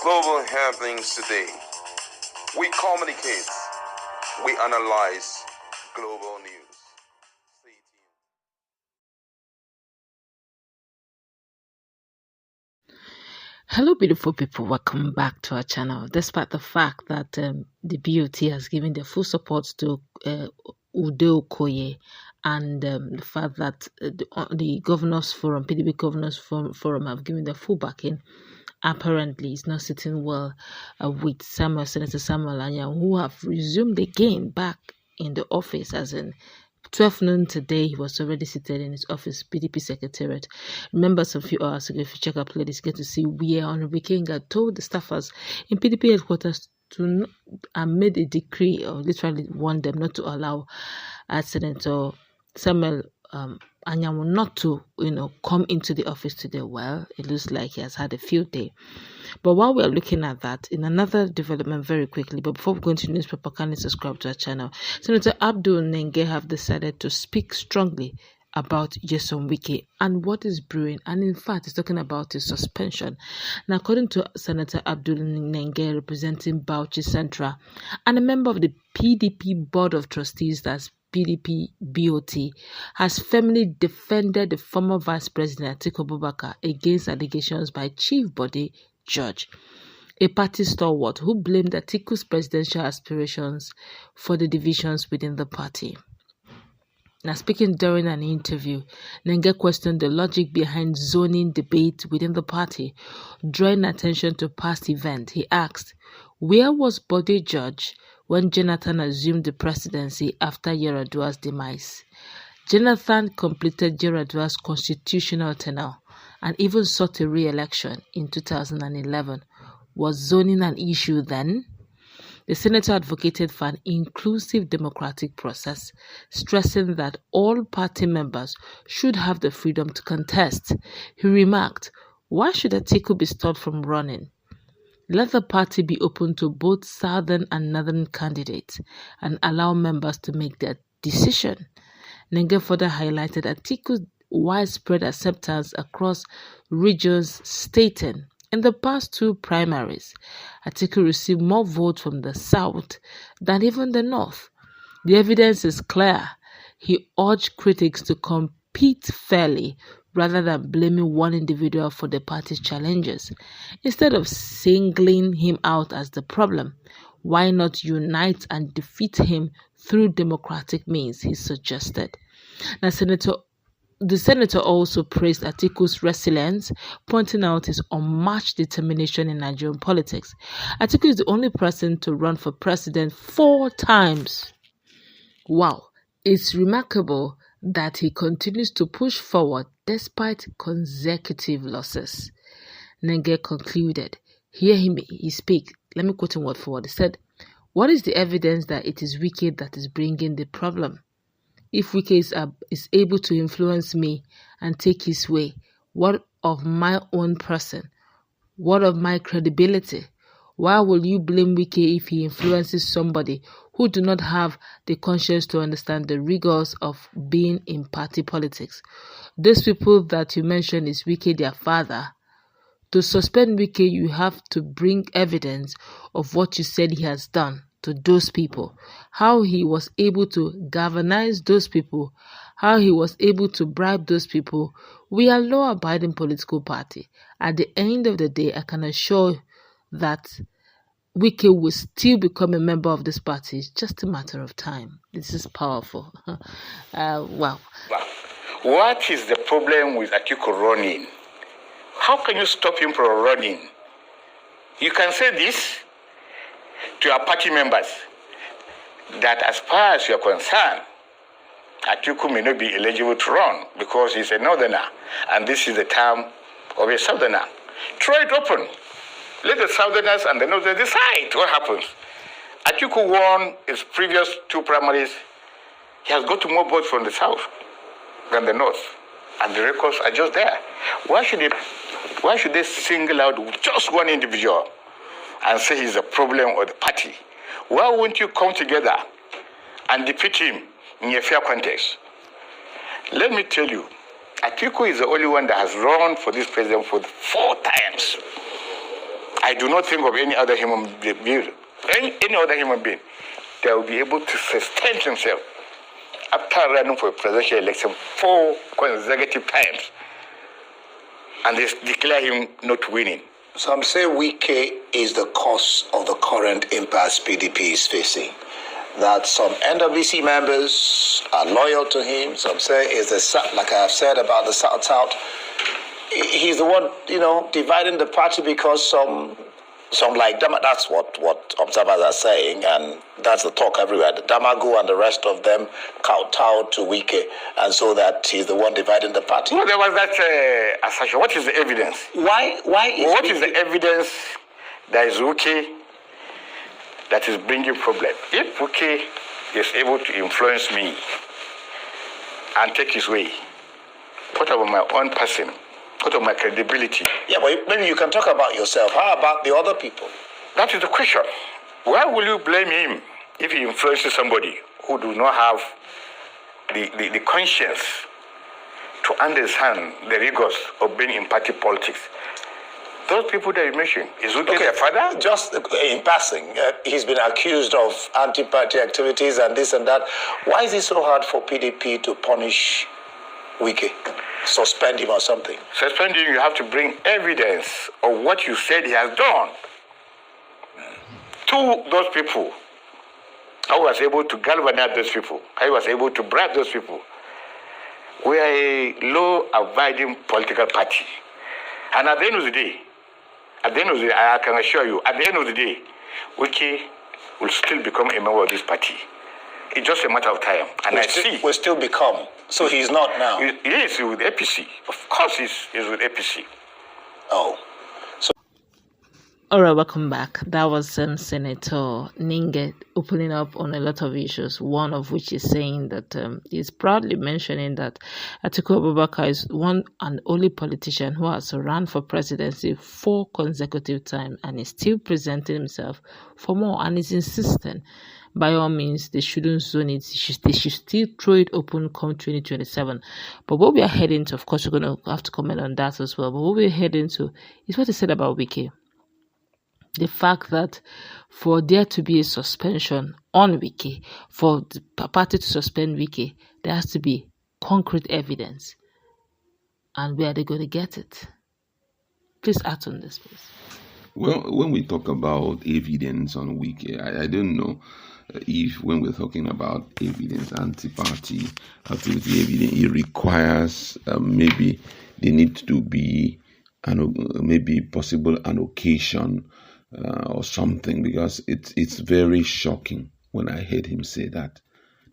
global happenings today. We communicate, we analyze global news. Stay tuned. Hello, beautiful people. Welcome back to our channel. Despite the fact that the BoT has given their full support to Udo Okoye and the fact that the Governors Forum, PDP Governors Forum have given their full backing, apparently it's not sitting well with Senator Samuel Anyang, who have resumed again back in the office, as in 12 noon today. He was already seated in his office, PDP Secretariat. Remember, some few hours ago, if you check our playlist, get to see where Honorable Kenga told the staffers in PDP headquarters to made a decree, or literally warned them not to allow Senator Samuel Anyang not to, come into the office today. Well, it looks like he has had a field day. But while we are looking at that, in another development very quickly, but before we go into newspaper, kindly subscribe to our channel. Senator Abdul Nenge have decided to speak strongly about Nyesom Wike and what is brewing, and in fact, he's talking about his suspension. Now, according to Senator Abdul Nenge, representing Bauchi Central and a member of the PDP Board of Trustees, that's PDP BoT, has firmly defended the former Vice President Atiku Abubakar against allegations by Chief Body Judge, a party stalwart who blamed Atiku's presidential aspirations for the divisions within the party. Now, speaking during an interview, Nenge questioned the logic behind zoning debate within the party. Drawing attention to past events, he asked, where was Body Judge when Jonathan assumed the presidency after Yar'Adua's demise? Jonathan completed Yar'Adua's constitutional tenure and even sought a re-election in 2011. Was zoning an issue then? The senator advocated for an inclusive democratic process, stressing that all party members should have the freedom to contest. He remarked, why should Atiku be stopped from running? Let the party be open to both southern and northern candidates and allow members to make their decision. Nenge further highlighted Atiku's widespread acceptance across regions, stating, in the past two primaries, Atiku received more votes from the south than even the north. The evidence is clear. He urged critics to compete fairly rather than blaming one individual for the party's challenges. Instead of singling him out as the problem, why not unite and defeat him through democratic means, he suggested. Now, the senator also praised Atiku's resilience, pointing out his unmatched determination in Nigerian politics. Atiku is the only person to run for president 4 times. Wow, it's remarkable that he continues to push forward despite consecutive losses. Nenge concluded. Hear him he speak. Let me quote him word for word. He said, what is the evidence that it is Wike that is bringing the problem? If Wike is able to influence me and take his way, what of my own person? What of my credibility? Why will you blame Wike if he influences somebody who do not have the conscience to understand the rigors of being in party politics? Those people that you mentioned is Wike their father. To suspend Wike, you have to bring evidence of what you said he has done to those people, how he was able to galvanize those people, how he was able to bribe those people. We are law-abiding political party. At the end of the day, I can assure that Wike will still become a member of this party. It's just a matter of time. This is powerful. Wow. What is the problem with Atiku running? How can you stop him from running? You can say this to your party members, that as far as you're concerned, Atiku may not be eligible to run because he's a northerner, and this is the term of a southerner. Throw it open. Let the southerners and the northerners decide what happens. Atiku won his previous 2 primaries. He has got more votes from the south than the north, and the records are just there. Why should they single out just one individual and say he's a problem of the party? Why won't you come together and defeat him in a fair contest? Let me tell you, Atiku is the only one that has run for this president for 4 times. I do not think of any other human being, any other human being that will be able to sustain himself after running for a presidential election 4 consecutive times and they declare him not winning. Some say Wike is the cause of the current impasse PDP is facing. That some NWC members are loyal to him. Some say is the, like I have said about the South. He's the one, dividing the party because some like that's what observers are saying, and that's the talk everywhere. The Damagu and the rest of them kowtow to Wike, and so that he's the one dividing the party. Well, there was that assertion. What is the evidence? What is the evidence that is Wike that is bringing problem? If Wike is able to influence me and take his way, what about my own person? What of my credibility? Yeah, but maybe you can talk about yourself. How about the other people? That is the question. Why will you blame him if he influences somebody who do not have the conscience to understand the rigors of being in party politics? Those people that you mentioned, is Wike their father? Just in passing, he's been accused of anti-party activities and this and that. Why is it so hard for PDP to punish Wike? Suspend him or something? Suspend him, you have to bring evidence of what you said he has done. To those people, I was able to galvanize those people. I was able to bribe those people. We are a law-abiding political party. And at the end of the day, I can assure you, at the end of the day, Wike will still become a member of this party. It's just a matter of time. And will still become. So he's not now. Yes, with APC. Of course, he's with APC. Oh. All right, welcome back. That was Senator Ningi opening up on a lot of issues, one of which is saying that he's proudly mentioning that Atiku Abubakar is one and only politician who has run for presidency 4 consecutive times and is still presenting himself for more, and is insisting by all means they shouldn't zone it. They should still throw it open come 2027. But what we are heading to, of course, we're going to have to comment on that as well. But what we're heading to is what he said about Wike. The fact that for there to be a suspension on Wike, for the party to suspend Wike, there has to be concrete evidence. And where are they going to get it? Please act on this, please. Well, when we talk about evidence on Wike, I don't know if when we're talking about evidence, anti-party activity evidence, it requires maybe there needs to be maybe possible an occasion or something, because it's very shocking when I heard him say that.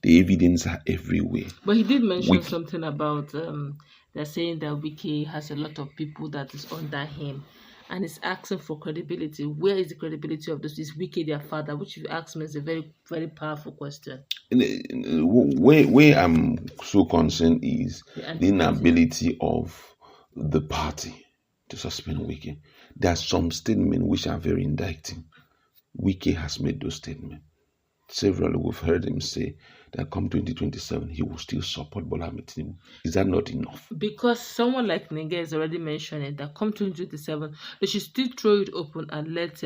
The evidence are everywhere. But he did mention something about they're saying that Wike has a lot of people that is under him and is asking for credibility. Where is the credibility of this? Is Wike their father? Which, if you ask me, is a very, very powerful question. Where I'm so concerned is the inability of the party to suspend Wike. There are some statements which are very indicting. Wike has made those statements. Several we've heard him say that come 2027 he will still support Bola Ahmed Tinubu. Is that not enough? Because someone like Ningi has already mentioned it, that come 2027 they should still throw it open and let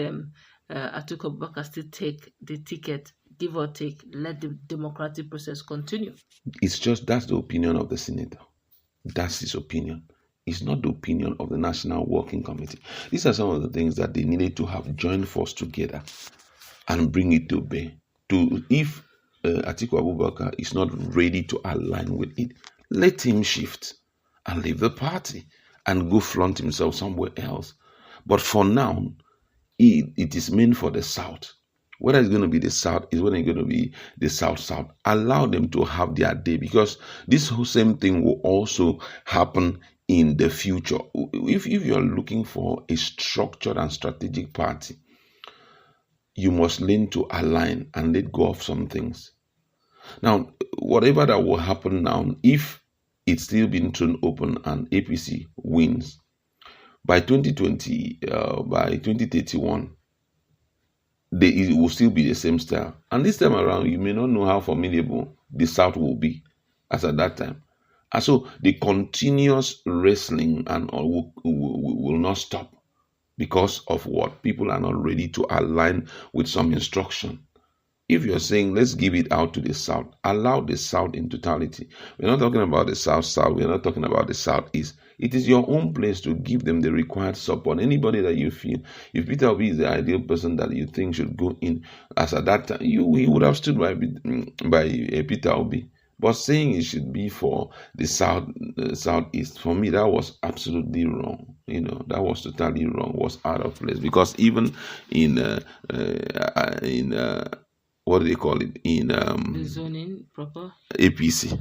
Atiku Abubakar still take the ticket, give or take, let the democratic process continue. It's just that's the opinion of the senator. That's his opinion. It's not the opinion of the National Working Committee. These are some of the things that they needed to have joined force together and bring it to bear. If Atiku Abubakar is not ready to align with it, let him shift and leave the party and go flaunt himself somewhere else. But for now, it is meant for the South. Whether it's going to be the South, is whether it's going to be the South. Allow them to have their day, because this whole same thing will also happen in the future. If you're looking for a structured and strategic party, you must learn to align and let go of some things. Now, whatever that will happen now, if it's still being thrown open and APC wins, by 2031, it will still be the same style. And this time around, you may not know how formidable the South will be as at that time. And so the continuous wrestling and will not stop. Because of what? People are not ready to align with some instruction. If you're saying, let's give it out to the South, allow the South in totality. We're not talking about the South. We're not talking about the Southeast. It is your own place to give them the required support. Anybody that you feel, if Peter Obi is the ideal person that you think should go in, as at that time, he would have stood by Peter Obi. But saying it should be for the Southeast, for me, that was absolutely wrong. That was totally wrong, was out of place. Because even in what do they call it? In the zoning proper APC,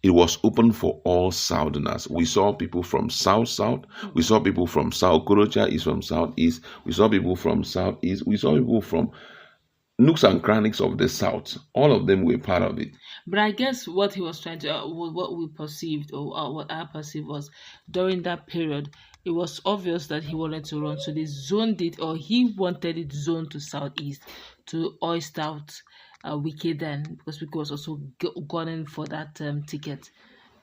it was open for all Southerners. We saw people from South. We saw people from South. Korocha is from Southeast. We saw people from Southeast. We saw people from nooks and crannies of the South. All of them were part of it. But I guess what he was trying to, what we perceived, or what I perceived, was during that period, it was obvious that he wanted to run. So they zoned it, or he wanted it zoned to Southeast to oyster out Wike then, because Wike was also gunning for that ticket.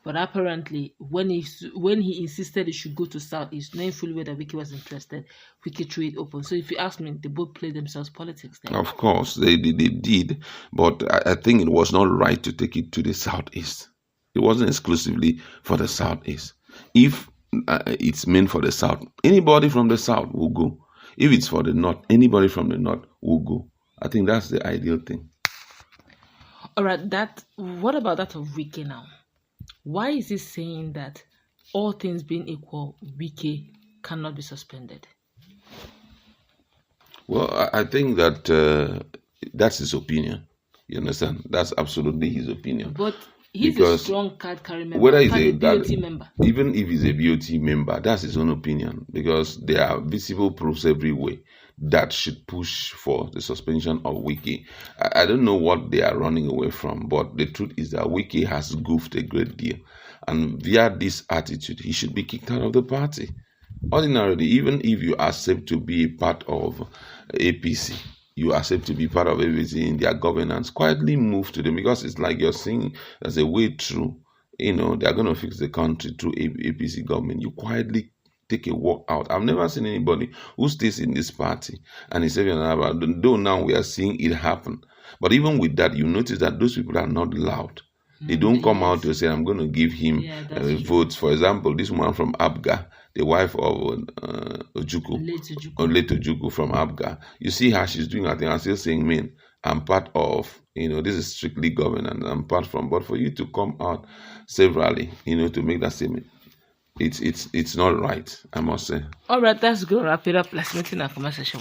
But apparently, when he insisted it should go to Southeast, knowing fully well that Wike was interested, Wike threw it open. So if you ask me, they both played themselves politics then. Of course, they did, but I think it was not right to take it to the Southeast. It wasn't exclusively for the Southeast. If it's meant for the South, anybody from the South will go. If it's for the North, anybody from the North will go. I think that's the ideal thing. All right, what about that of Wike now? Why is he saying that all things being equal, Wike cannot be suspended? Well, I think that that's his opinion. You understand? That's absolutely his opinion. But he's a strong card carrying member. Whether he's a BoT member. Even if he's a BoT member, that's his own opinion, because there are visible proofs everywhere that should push for the suspension of Wike. I don't know what they are running away from, but the truth is that Wike has goofed a great deal. And via this attitude, he should be kicked out of the party. Ordinarily, even if you accept to be a part of APC, you accept to be part of everything in their governance, quietly move to them, because it's like you're saying there's a way through. They're going to fix the country through APC government. You quietly take a walk out. I've never seen anybody who stays in this party and is saving another. Though now we are seeing it happen. But even with that, you notice that those people are not loud. They don't come out to say, I'm going to give him votes. For example, this one from Abga, the wife of Late Ojukwu from Abga. You see how she's doing her thing. I'm still saying, man, I'm part of, this is strictly governance. I'm part from. But for you to come out severally, to make that statement, it's not right, I must say. All right, that's good. Wrap it up. Let's meet in our conversation.